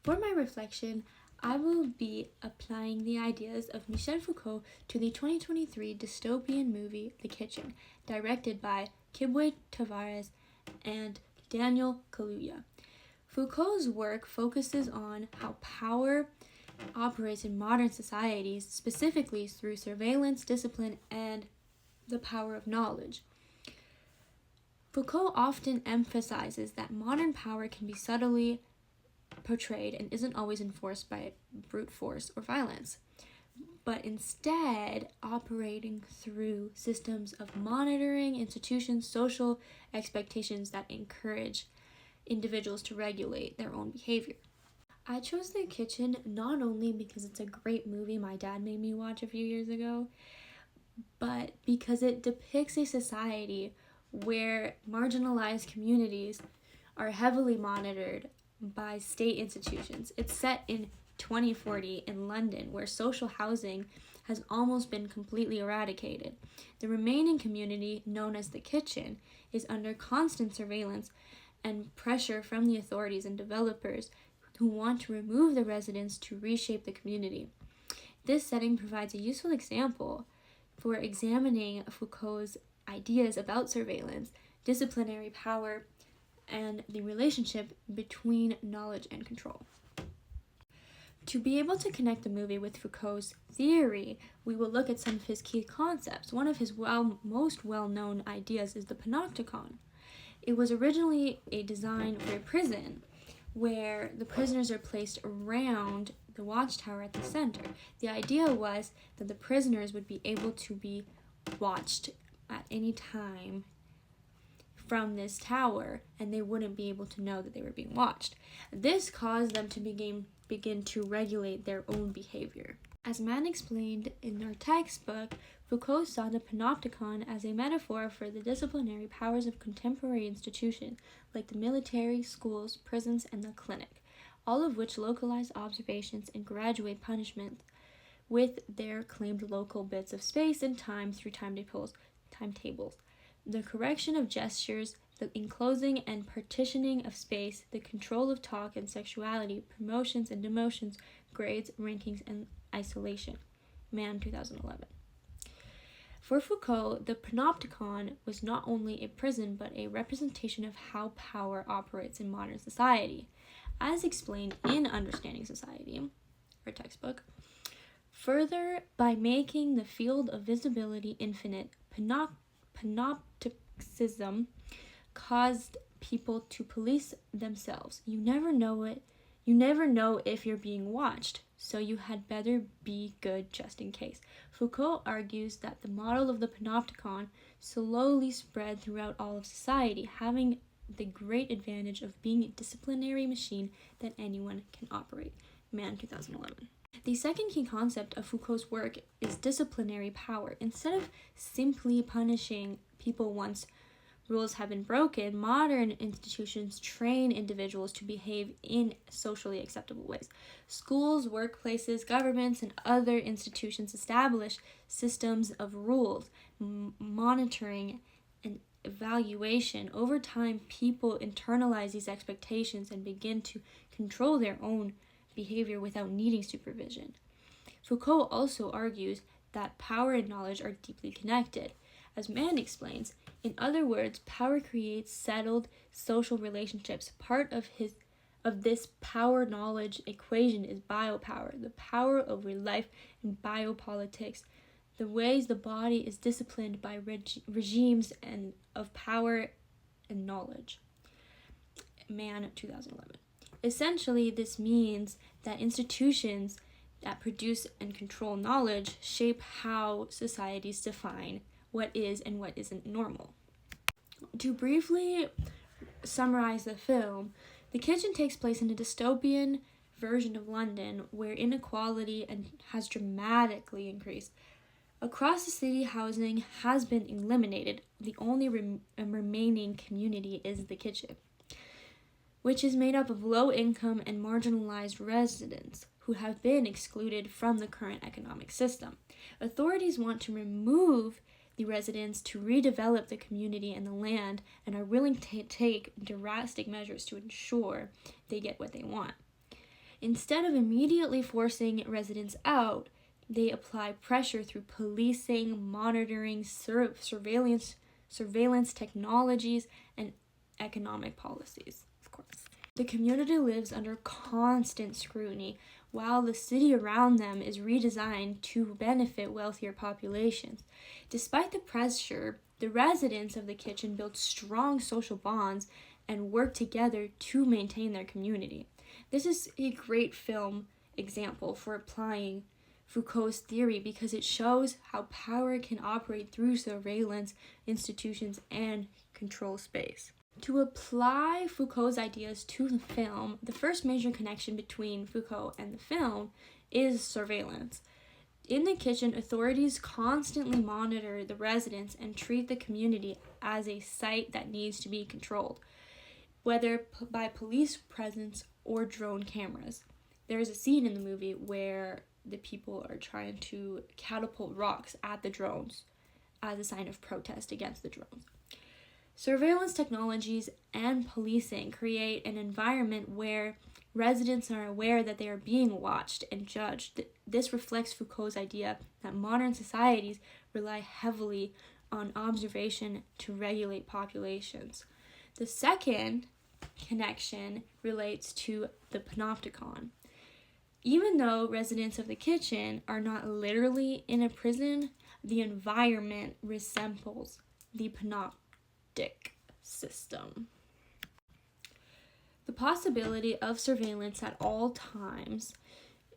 For my reflection, I will be applying the ideas of Michel Foucault to the 2023 dystopian movie The Kitchen, directed by Kibwe Tavares and Daniel Kaluuya. Foucault's work focuses on how power operates in modern societies, specifically through surveillance, discipline, and the power of knowledge. Foucault often emphasizes that modern power can be subtly portrayed and isn't always enforced by brute force or violence, but instead operating through systems of monitoring, institutions, social expectations that encourage individuals to regulate their own behavior. I chose The Kitchen not only because it's a great movie my dad made me watch a few years ago, but because it depicts a society where marginalized communities are heavily monitored by state institutions. It's set in 2040 in London, where social housing has almost been completely eradicated. The remaining community, known as the Kitchen, is under constant surveillance and pressure from the authorities and developers who want to remove the residents to reshape the community. This setting provides a useful example for examining Foucault's ideas about surveillance, disciplinary power, and the relationship between knowledge and control. To be able to connect the movie with Foucault's theory, we will look at some of his key concepts. One of his most well-known ideas is the panopticon. It was originally a design for a prison where the prisoners are placed around the watchtower at the center. The idea was that the prisoners would be able to be watched at any time from this tower, and they wouldn't be able to know that they were being watched. This caused them to begin to regulate their own behavior. As Mann explained in our textbook, Foucault saw the panopticon as a metaphor for the disciplinary powers of contemporary institutions like the military, schools, prisons, and the clinic, all of which localize observations and graduate punishment with their claimed local bits of space and time through timetables. The correction of gestures, the enclosing and partitioning of space, the control of talk and sexuality, promotions and demotions, grades, rankings, and isolation. Mann, 2011. For Foucault, the panopticon was not only a prison but a representation of how power operates in modern society. As explained in Understanding Society, our textbook, further, by making the field of visibility infinite, panopticism caused people to police themselves. You never know if you're being watched, so you had better be good just in case. Foucault argues that the model of the panopticon slowly spread throughout all of society, having the great advantage of being a disciplinary machine that anyone can operate. Mann, 2011. The second key concept of Foucault's work is disciplinary power. Instead of simply punishing people once rules have been broken, modern institutions train individuals to behave in socially acceptable ways. Schools, workplaces, governments, and other institutions establish systems of rules, monitoring, and evaluation. Over time, people internalize these expectations and begin to control their own behavior without needing supervision. Foucault also argues that power and knowledge are deeply connected. As Mann explains, in other words, power creates settled social relationships. Part of this power-knowledge equation is biopower, the power over life and biopolitics, the ways the body is disciplined by regimes and of power and knowledge. Mann, 2011. Essentially, this means that institutions that produce and control knowledge shape how societies define what is and what isn't normal. To briefly summarize the film, The Kitchen takes place in a dystopian version of London where inequality has dramatically increased. Across the city, housing has been eliminated. The only remaining community is the Kitchen, which is made up of low-income and marginalized residents who have been excluded from the current economic system. Authorities want to remove the residents to redevelop the community and the land and are willing to take drastic measures to ensure they get what they want. Instead of immediately forcing residents out, they apply pressure through policing, monitoring, surveillance technologies, and economic policies, of course. The community lives under constant scrutiny, while the city around them is redesigned to benefit wealthier populations. Despite the pressure, the residents of the kitchen build strong social bonds and work together to maintain their community. This is a great film example for applying Foucault's theory because it shows how power can operate through surveillance, institutions, and control space. To apply Foucault's ideas to the film, the first major connection between Foucault and the film is surveillance. In the kitchen, authorities constantly monitor the residents and treat the community as a site that needs to be controlled, whether by police presence or drone cameras. There is a scene in the movie where the people are trying to catapult rocks at the drones as a sign of protest against the drones. Surveillance technologies and policing create an environment where residents are aware that they are being watched and judged. This reflects Foucault's idea that modern societies rely heavily on observation to regulate populations. The second connection relates to the panopticon. Even though residents of the kitchen are not literally in a prison, the environment resembles the panopticon system. The possibility of surveillance at all times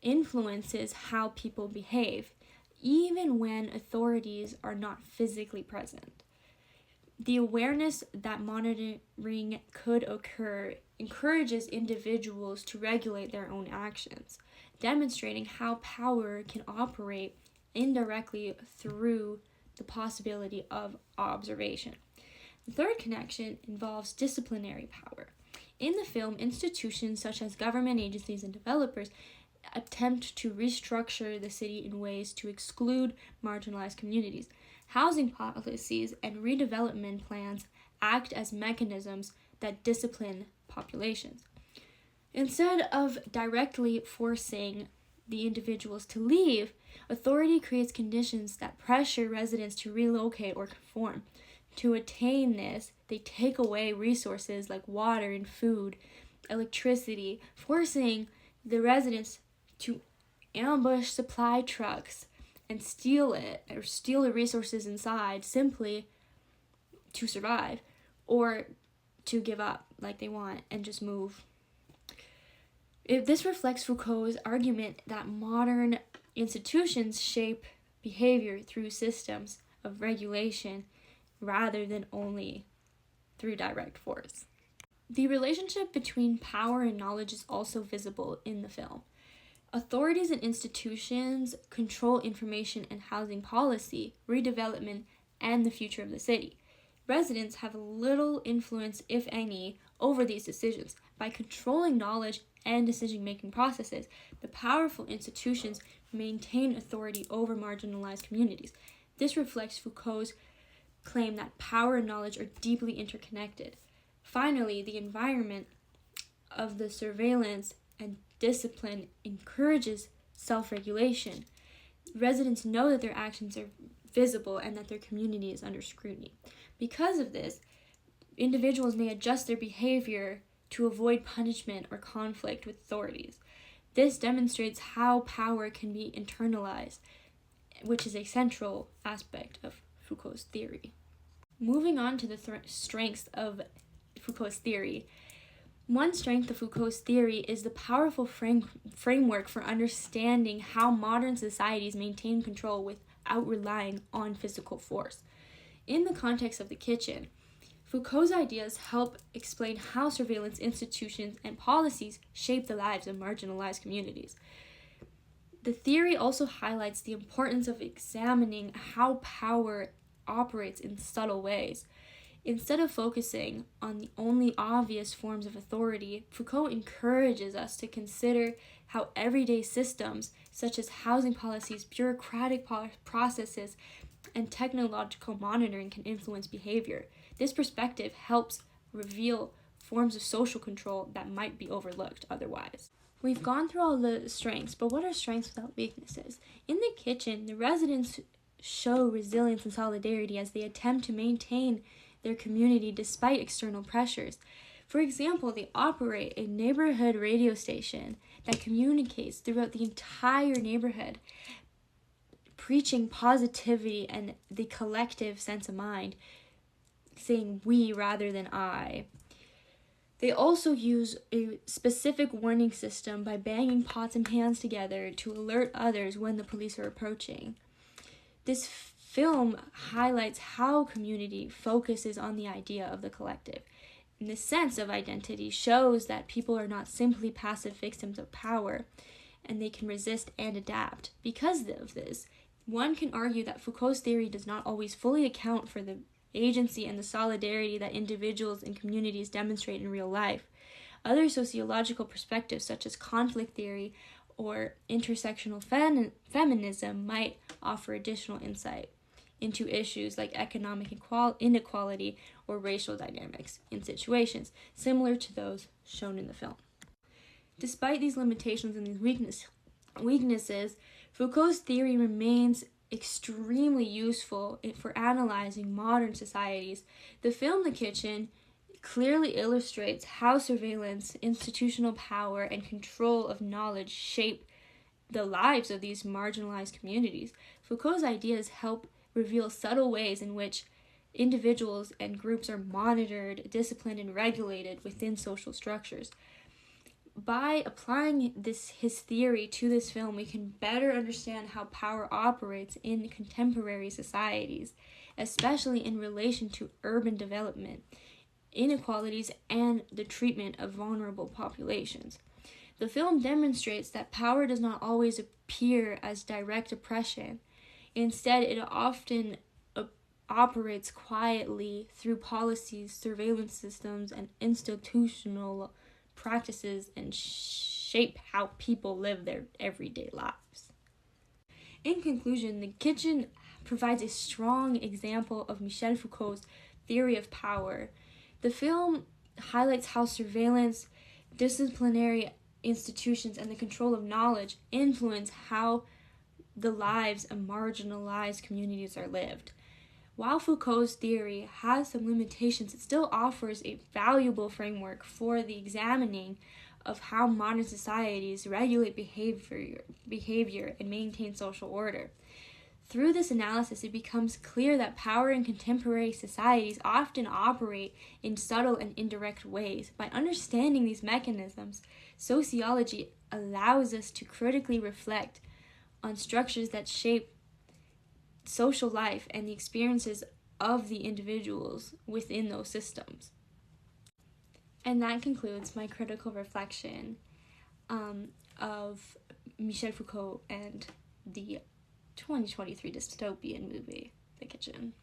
influences how people behave, even when authorities are not physically present. The awareness that monitoring could occur encourages individuals to regulate their own actions, demonstrating how power can operate indirectly through the possibility of observation. The third connection involves disciplinary power. In the film, institutions such as government agencies and developers attempt to restructure the city in ways to exclude marginalized communities. Housing policies and redevelopment plans act as mechanisms that discipline populations. Instead of directly forcing the individuals to leave, authority creates conditions that pressure residents to relocate or conform. To attain this, they take away resources like water and food, electricity, forcing the residents to ambush supply trucks and steal the resources inside simply to survive or to give up like they want and just move. This reflects Foucault's argument that modern institutions shape behavior through systems of regulation rather than only through direct force. The relationship between power and knowledge is also visible in the film. Authorities and institutions control information and housing policy, redevelopment, and the future of the city. Residents have little influence, if any, over these decisions. By controlling knowledge and decision-making processes, the powerful institutions maintain authority over marginalized communities. This reflects Foucault's claim that power and knowledge are deeply interconnected. Finally, the environment of the surveillance and discipline encourages self-regulation. Residents know that their actions are visible and that their community is under scrutiny. Because of this, individuals may adjust their behavior to avoid punishment or conflict with authorities. This demonstrates how power can be internalized, which is a central aspect of Foucault's theory. Moving on to the strengths of Foucault's theory. One strength of Foucault's theory is the powerful framework for understanding how modern societies maintain control without relying on physical force. In the context of the kitchen, Foucault's ideas help explain how surveillance institutions and policies shape the lives of marginalized communities. The theory also highlights the importance of examining how power operates in subtle ways. Instead of focusing on the only obvious forms of authority, Foucault encourages us to consider how everyday systems, such as housing policies, bureaucratic processes, and technological monitoring, can influence behavior. This perspective helps reveal forms of social control that might be overlooked otherwise. We've gone through all the strengths, but what are strengths without weaknesses? In the kitchen, the residents show resilience and solidarity as they attempt to maintain their community despite external pressures. For example, they operate a neighborhood radio station that communicates throughout the entire neighborhood, preaching positivity and the collective sense of mind, saying we rather than I. They also use a specific warning system by banging pots and pans together to alert others when the police are approaching. This film highlights how community focuses on the idea of the collective. And the sense of identity shows that people are not simply passive victims of power, and they can resist and adapt. Because of this, one can argue that Foucault's theory does not always fully account for the agency and the solidarity that individuals and communities demonstrate in real life. Other sociological perspectives, such as conflict theory or intersectional feminism, might offer additional insight into issues like economic inequality or racial dynamics in situations similar to those shown in the film. Despite these limitations and these weaknesses, Foucault's theory remains extremely useful for analyzing modern societies. The film The Kitchen clearly illustrates how surveillance, institutional power, and control of knowledge shape the lives of these marginalized communities. Foucault's ideas help reveal subtle ways in which individuals and groups are monitored, disciplined, and regulated within social structures. By applying his theory to this film, we can better understand how power operates in contemporary societies, especially in relation to urban development, inequalities, and the treatment of vulnerable populations. The film demonstrates that power does not always appear as direct oppression. Instead, it often operates quietly through policies, surveillance systems, and institutional practices, and shape how people live their everyday lives. In conclusion, The Kitchen provides a strong example of Michel Foucault's theory of power. The film highlights how surveillance, disciplinary institutions, and the control of knowledge influence how the lives of marginalized communities are lived. While Foucault's theory has some limitations, it still offers a valuable framework for the examining of how modern societies regulate behavior and maintain social order. Through this analysis, it becomes clear that power in contemporary societies often operate in subtle and indirect ways. By understanding these mechanisms, sociology allows us to critically reflect on structures that shape social life and the experiences of the individuals within those systems. And that concludes my critical reflection of Michel Foucault and the 2023 dystopian movie, The Kitchen.